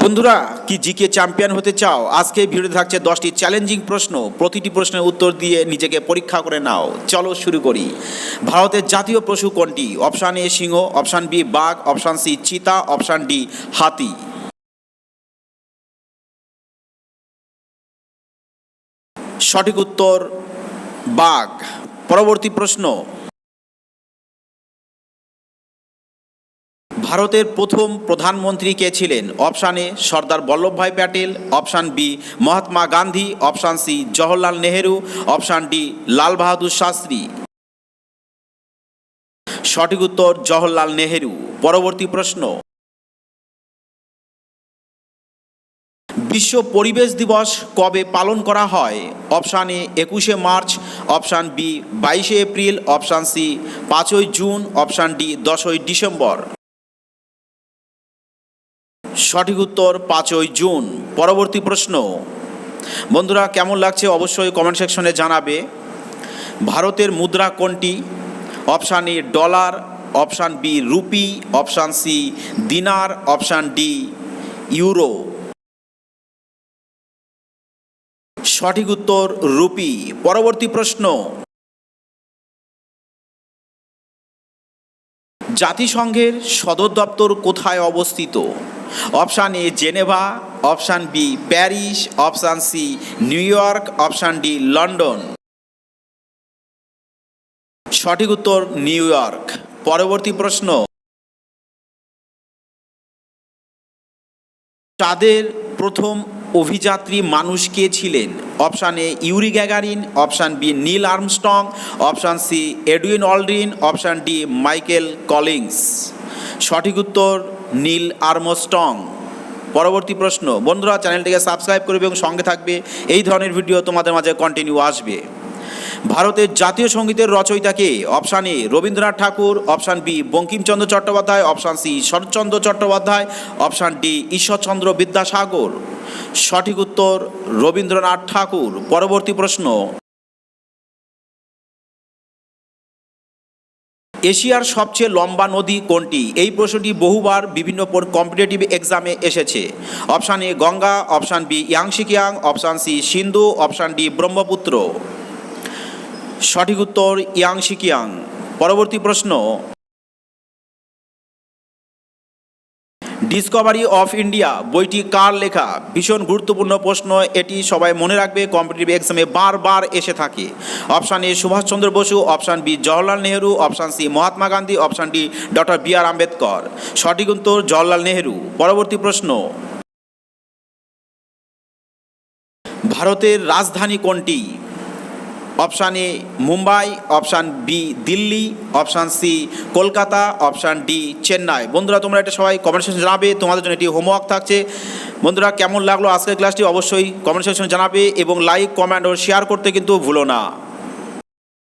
বন্ধুরা কি GK champion হতে চাও? আজকে ভিডিওতে থাকছে 10টি চ্যালেঞ্জিং প্রশ্ন। প্রতিটি প্রশ্নের উত্তর দিয়ে নিজেকে পরীক্ষা করে নাও। চলো শুরু করি। ভারতের জাতীয় পশু কোনটি? অপশান এ সিংহ, অপশান বি বাঘ, অপশান সি চিতা, অপশান ডি হাতি। সঠিক উত্তর বাঘ। পরবর্তী প্রশ্ন, ভারতের প্রথম প্রধানমন্ত্রী কে ছিলেন? Option A Sardar Vallabhbhai Patel, option B Mahatma Gandhi, option C Jawaharlal Nehru, option D Lal Bahadur Shastri. সঠিক উত্তর জওহরলাল নেহেরু। পরবর্তী প্রশ্ন, বিশ্ব পরিবেশ দিবস কবে পালন করা হয়? অপশান এ 21শে মার্চ, অপশান বি 22শে এপ্রিল, অপশান সি 5ই জুন, অপশান ডি 10ই ডিসেম্বর। সঠিক উত্তর 5ই জুন। পরবর্তী প্রশ্ন, বন্ধুরা কেমন লাগছে অবশ্যই কমেন্ট সেকশনে জানাবে। ভারতের মুদ্রা কোনটি? Option A dollar, option B rupee, option C dinar, option D euro. সঠিক উত্তর রুপি। পরবর্তী প্রশ্ন, জাতিসংঘের সদর দপ্তর কোথায় অবস্থিত? Option A Geneva, option B Paris, option C New York, option D London. সঠিক উত্তর নিউ ইয়র্ক। পরবর্তী প্রশ্ন, চাঁদের প্রথম অভিযাত্রী মানুষ কে ছিলেন? Option A Yuri Gagarin, option B Neil Armstrong, option C Edwin Aldrin, option D Michael Collins. সঠিক উত্তর নীল আর্মস্ট্রং। পরবর্তী প্রশ্ন, বন্ধুরা চ্যানেলটিকে সাবস্ক্রাইব করবে এবং সঙ্গে থাকবে, এই ধরনের ভিডিও তোমাদের মাঝে কন্টিনিউ আসবে। ভারতের জাতীয় সঙ্গীতের রচয়িতা কে? Option A Rabindranath Thakur, option B Bankimchandra Chattopadhyay, option C Saratchandra Chattopadhyay, option D Ishwarchandra Vidyasagar. সঠিক উত্তর রবীন্দ্রনাথ ঠাকুর। পরবর্তী প্রশ্ন, এশিয়ার সবচেয়ে লম্বা নদী কোনটি? এই প্রশ্নটি বহুবার বিভিন্ন কম্পিটিটিভ এক্সামে এসেছে। Option A Ganga, option B Yangtze Kiang, option C Sindhu, option D Brahmaputra. সঠিক উত্তর ইয়াংশিকিয়াং। পরবর্তী প্রশ্ন, ডিসকভারি অফ ইন্ডিয়া বইটি কার লেখা? ভীষণ গুরুত্বপূর্ণ প্রশ্ন, এটি সবাই মনে রাখবে, কম্পিটিটিভ এক্সামে বারবার এসে থাকে। Option A Subhashchandra Bose, option B Jawaharlal Nehru, option C Mahatma Gandhi, option D doctor B R Ambedkar. সঠিক উত্তর জওহরলাল নেহেরু। পরবর্তী প্রশ্ন, ভারতের রাজধানী কোনটি? Option A Mumbai, option B Delhi, option C Kolkata, option D Chennai. বন্ধুরা তোমরা এটা সবাই কমেন্ট সেকশনে জানাবে, তোমাদের জন্য এটি হোমওয়ার্ক থাকছে। বন্ধুরা কেমন লাগলো আজকের ক্লাসটি অবশ্যই কমেন্ট সেকশনে জানাবে এবং লাইক, কমেন্ট ও শেয়ার করতে কিন্তু ভুলো না।